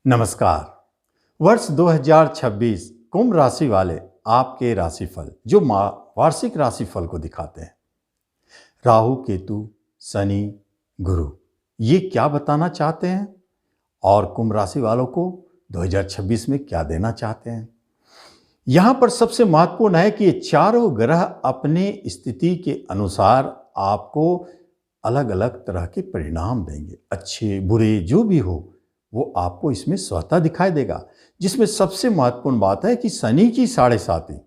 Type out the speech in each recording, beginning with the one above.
नमस्कार। वर्ष 2026 कुंभ राशि वाले आपके राशिफल जो वार्षिक राशिफल को दिखाते हैं। राहु, केतु, शनि, गुरु ये क्या बताना चाहते हैं और कुंभ राशि वालों को 2026 में क्या देना चाहते हैं। यहाँ पर सबसे महत्वपूर्ण है कि ये चारों ग्रह अपने स्थिति के अनुसार आपको अलग अलग तरह के परिणाम देंगे। अच्छे बुरे जो भी हो वो आपको इसमें स्वतः दिखाई देगा। जिसमें सबसे महत्वपूर्ण बात है कि शनि की 7.5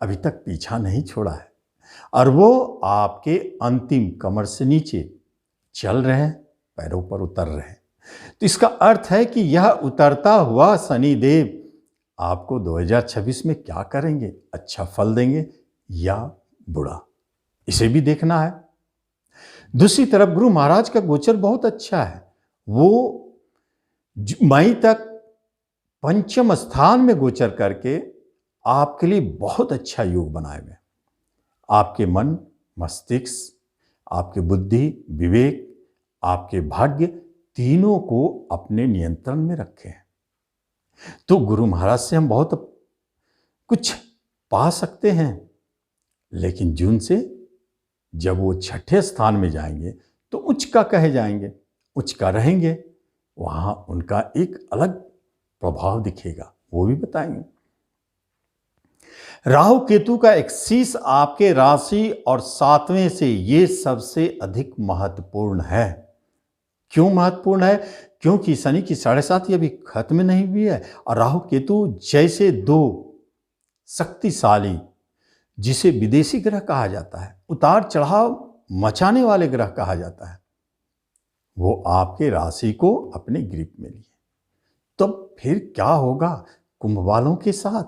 अभी तक पीछा नहीं छोड़ा है और वो आपके अंतिम कमर से नीचे चल रहे हैं, पैरों पर उतर रहे हैं। तो इसका अर्थ है कि यह उतरता हुआ शनि देव आपको 2026 में क्या करेंगे, अच्छा फल देंगे या बुरा, इसे भी देखना है। दूसरी तरफ गुरु महाराज का गोचर बहुत अच्छा है। वो मई तक पंचम स्थान में गोचर करके आपके लिए बहुत अच्छा योग बनाए हुए। आपके मन, मस्तिष्क, आपके बुद्धि, विवेक, आपके भाग्य तीनों को अपने नियंत्रण में रखे हैं। तो गुरु महाराज से हम बहुत कुछ पा सकते हैं, लेकिन जून से जब वो 6ठे स्थान में जाएंगे तो उच्च का कहे जाएंगे, उच्च का रहेंगे, वहां उनका एक अलग प्रभाव दिखेगा, वो भी बताएंगे। राहु केतु का एक्सिस आपके राशि और 7वें से ये सबसे अधिक महत्वपूर्ण है। क्यों महत्वपूर्ण है? क्योंकि शनि की 7.5 अभी खत्म नहीं हुई है और राहु केतु जैसे दो शक्तिशाली, जिसे विदेशी ग्रह कहा जाता है, उतार चढ़ाव मचाने वाले ग्रह कहा जाता है, वो आपके राशि को अपने ग्रिप में लिए। तो फिर क्या होगा कुंभ वालों के साथ?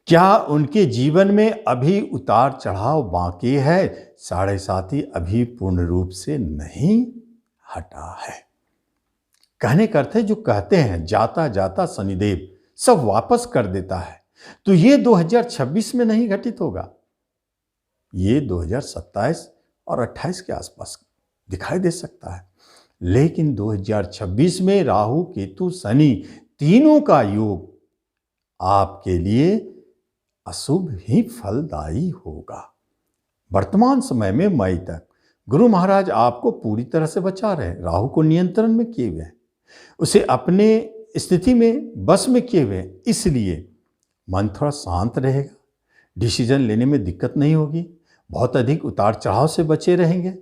क्या उनके जीवन में अभी उतार चढ़ाव बाकी है? 7.5 अभी पूर्ण रूप से नहीं हटा है। कहने का अर्थ है, जो कहते हैं जाता जाता शनिदेव सब वापस कर देता है, तो ये 2026 में नहीं घटित होगा, ये 2027 और 28 के आसपास दिखाई दे सकता है। लेकिन 2026 में राहु केतु शनि तीनों का योग आपके लिए अशुभ ही फलदायी होगा। वर्तमान समय में मई तक गुरु महाराज आपको पूरी तरह से बचा रहे, राहु को नियंत्रण में किए हुए हैं, उसे अपने स्थिति में बस में किए हुए हैं, इसलिए मन थोड़ा शांत रहेगा, डिसीजन लेने में दिक्कत नहीं होगी, बहुत अधिक उतार चढ़ाव से बचे रहेंगे।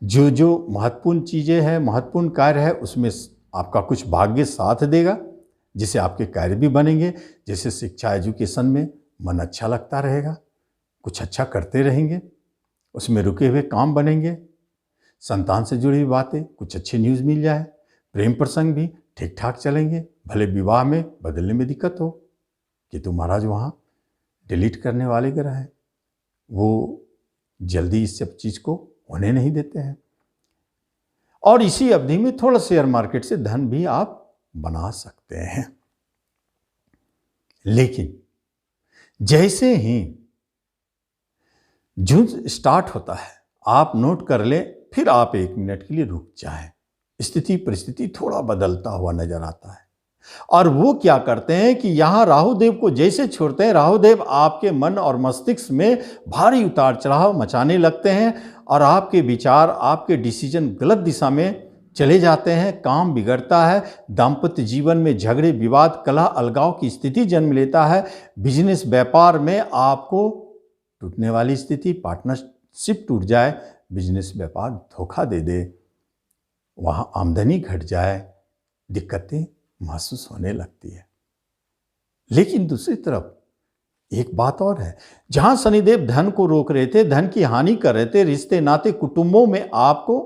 जो जो महत्वपूर्ण चीज़ें हैं, महत्वपूर्ण कार्य है, उसमें आपका कुछ भाग्य साथ देगा, जिससे आपके कार्य भी बनेंगे। जैसे शिक्षा, एजुकेशन में मन अच्छा लगता रहेगा, कुछ अच्छा करते रहेंगे, उसमें रुके हुए काम बनेंगे। संतान से जुड़ी हुई बातें, कुछ अच्छी न्यूज़ मिल जाए। प्रेम प्रसंग भी ठीक ठाक चलेंगे, भले विवाह में बदलने में दिक्कत हो। केतु महाराज वहाँ डिलीट करने वाले ग्रह हैं, वो जल्दी इस सब चीज़ को होने नहीं देते हैं। और इसी अवधि में थोड़ा शेयर मार्केट से धन भी आप बना सकते हैं। लेकिन जैसे ही जून स्टार्ट होता है, आप नोट कर ले, फिर आप 1 मिनट के लिए रुक जाएं। स्थिति परिस्थिति थोड़ा बदलता हुआ नजर आता है। और वो क्या करते हैं कि यहां राहुदेव को जैसे छोड़ते हैं, राहुदेव आपके मन और मस्तिष्क में भारी उतार चढ़ाव मचाने लगते हैं और आपके विचार, आपके डिसीजन गलत दिशा में चले जाते हैं, काम बिगड़ता है, दाम्पत्य जीवन में झगड़े, विवाद, कलह, अलगाव की स्थिति जन्म लेता है। बिजनेस, व्यापार में आपको टूटने वाली स्थिति, पार्टनरशिप टूट जाए, बिजनेस व्यापार धोखा दे दे, वहां आमदनी घट जाए, दिक्कतें महसूस होने लगती है। लेकिन दूसरी तरफ एक बात और है, जहां शनिदेव धन को रोक रहे थे, धन की हानि कर रहे थे, रिश्ते नाते कुटुंबों में आपको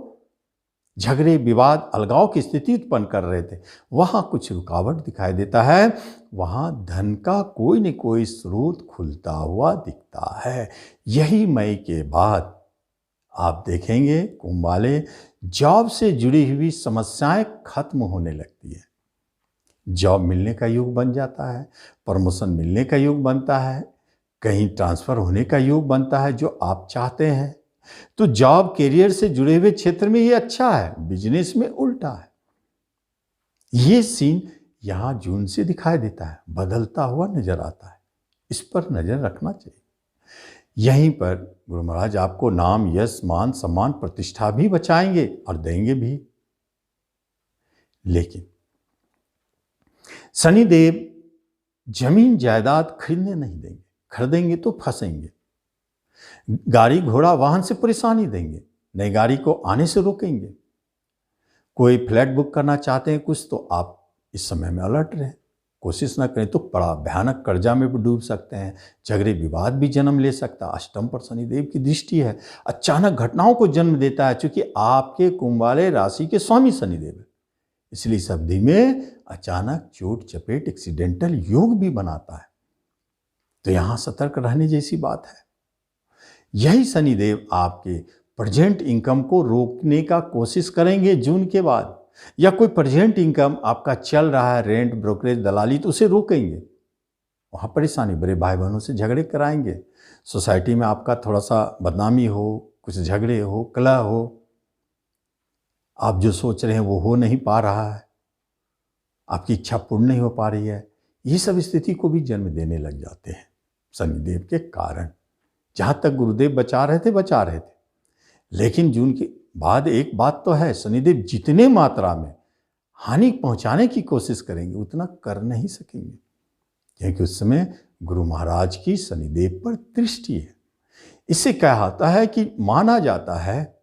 झगड़े, विवाद, अलगाव की स्थिति उत्पन्न कर रहे थे, वहां कुछ रुकावट दिखाई देता है। वहां धन का कोई न कोई स्रोत खुलता हुआ दिखता है। यही मई के बाद आप देखेंगे कुंभ वाले, जॉब से जुड़ी हुई समस्याएं खत्म होने लगती है। जॉब मिलने का योग बन जाता है, प्रमोशन मिलने का योग बनता है, कहीं ट्रांसफ़र होने का योग बनता है जो आप चाहते हैं। तो जॉब, कैरियर से जुड़े हुए क्षेत्र में ये अच्छा है, बिजनेस में उल्टा है। ये सीन यहाँ जून से दिखाई देता है, बदलता हुआ नजर आता है। इस पर नजर रखना चाहिए। यहीं पर गुरु महाराज आपको नाम, यश, मान, सम्मान, प्रतिष्ठा भी बचाएंगे और देंगे भी। लेकिन शनिदेव जमीन जायदाद खरीदने नहीं देंगे, खरीदेंगे तो फंसेंगे। गाड़ी घोड़ा वाहन से परेशानी देंगे, नई गाड़ी को आने से रोकेंगे। कोई फ्लैट बुक करना चाहते हैं कुछ, तो आप इस समय में अलर्ट रहें। कोशिश ना करें तो बड़ा भयानक कर्जा में भी डूब सकते हैं, झगड़े विवाद भी जन्म ले सकता है। अष्टम पर शनिदेव की दृष्टि है, अचानक घटनाओं को जन्म देता है, क्योंकि आपके कुंभ वाले राशि के स्वामी शनिदेव है। इसलिए इस अवधि में अचानक चोट चपेट एक्सीडेंटल योग भी बनाता है। तो यहां सतर्क रहने जैसी बात है। यही शनिदेव आपके प्रेजेंट इनकम को रोकने का कोशिश करेंगे जून के बाद, या कोई प्रेजेंट इनकम आपका चल रहा है, रेंट, ब्रोकरेज, दलाली, तो उसे रोकेंगे। वहाँ परेशानी, बड़े भाई बहनों से झगड़े कराएंगे, सोसाइटी में आपका थोड़ा सा बदनामी हो, कुछ झगड़े हो, कलह हो, आप जो सोच रहे हैं वो हो नहीं पा रहा है, आपकी इच्छा पूर्ण नहीं हो पा रही है, ये सब स्थिति को भी जन्म देने लग जाते हैं शनिदेव के कारण। जहाँ तक गुरुदेव बचा रहे थे। लेकिन जून के बाद एक बात तो है, शनिदेव जितने मात्रा में हानि पहुंचाने की कोशिश करेंगे उतना कर नहीं सकेंगे, क्योंकि उस समय गुरु महाराज की शनिदेव पर दृष्टि है। इससे क्या होता है कि माना जाता है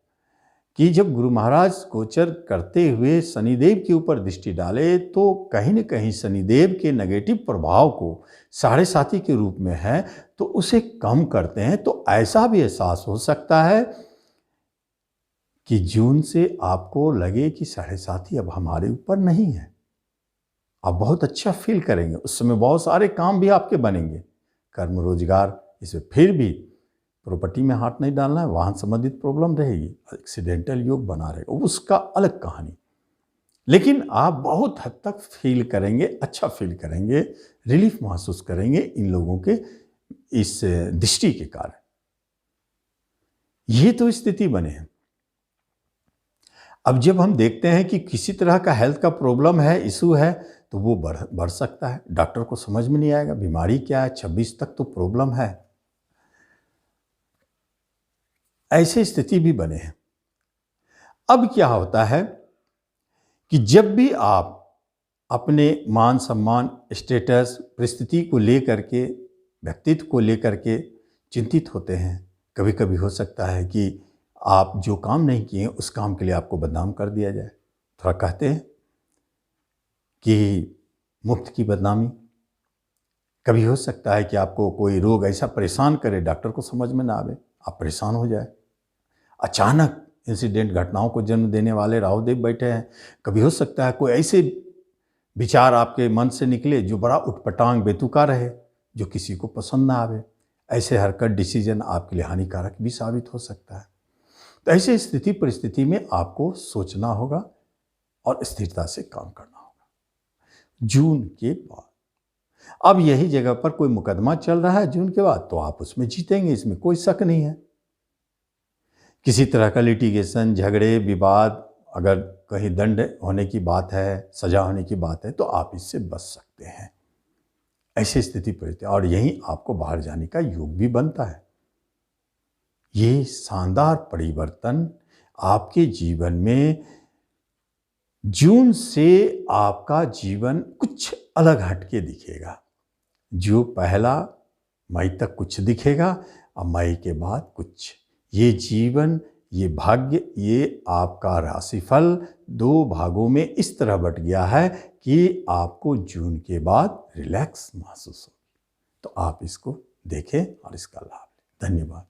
कि जब गुरु महाराज गोचर करते हुए शनिदेव के ऊपर दृष्टि डाले, तो कहीं न कहीं शनिदेव के नेगेटिव प्रभाव को साढ़े साथी के रूप में है तो उसे कम करते हैं। तो ऐसा भी एहसास हो सकता है कि जून से आपको लगे कि साढ़े साथी अब हमारे ऊपर नहीं है, आप बहुत अच्छा फील करेंगे। उस समय बहुत सारे काम भी आपके बनेंगे, कर्म, रोजगार, इसमें फिर भी प्रॉपर्टी में हाथ नहीं डालना है, वाहन संबंधित प्रॉब्लम रहेगी, एक्सीडेंटल योग बना रहेगा, उसका अलग कहानी। लेकिन आप बहुत हद तक फील करेंगे, अच्छा फील करेंगे, रिलीफ महसूस करेंगे इन लोगों के इस दृष्टि के कारण। ये तो स्थिति बने हैं। अब जब हम देखते हैं कि किसी तरह का हेल्थ का प्रॉब्लम है, इशू है, तो वो बढ़ सकता है। डॉक्टर को समझ में नहीं आएगा बीमारी क्या है, 26 तक तो प्रॉब्लम है। ऐसे स्थिति भी बने हैं। अब क्या होता है कि जब भी आप अपने मान सम्मान, स्टेटस, परिस्थिति को लेकर के, व्यक्तित्व को लेकर के चिंतित होते हैं, कभी कभी हो सकता है कि आप जो काम नहीं किए उस काम के लिए आपको बदनाम कर दिया जाए। थोड़ा कहते हैं कि मुफ्त की बदनामी। कभी हो सकता है कि आपको कोई रोग ऐसा परेशान करे, डॉक्टर को समझ में ना आवे, आप परेशान हो जाए। अचानक इंसिडेंट, घटनाओं को जन्म देने वाले राहुदेव बैठे हैं। कभी हो सकता है कोई ऐसे विचार आपके मन से निकले जो बड़ा उटपटांग, बेतुका रहे, जो किसी को पसंद ना आवे। ऐसे हरकत, डिसीजन आपके लिए हानिकारक भी साबित हो सकता है। तो ऐसे स्थिति परिस्थिति में आपको सोचना होगा और स्थिरता से काम करना होगा। जून के बाद अब यही जगह पर कोई मुकदमा चल रहा है जून के बाद, तो आप उसमें जीतेंगे, इसमें कोई शक नहीं है। किसी तरह का लिटिगेशन, झगड़े, विवाद, अगर कहीं दंड होने की बात है, सजा होने की बात है, तो आप इससे बच सकते हैं। ऐसी स्थिति परिस्थिति, और यहीं आपको बाहर जाने का योग भी बनता है। ये शानदार परिवर्तन आपके जीवन में जून से आपका जीवन कुछ अलग हटके दिखेगा। जो पहला मई तक कुछ दिखेगा और मई के बाद कुछ। ये जीवन, ये भाग्य, ये आपका राशिफल 2 भागों में इस तरह बट गया है कि आपको जून के बाद रिलैक्स महसूस हो। तो आप इसको देखें और इसका लाभ लें। धन्यवाद।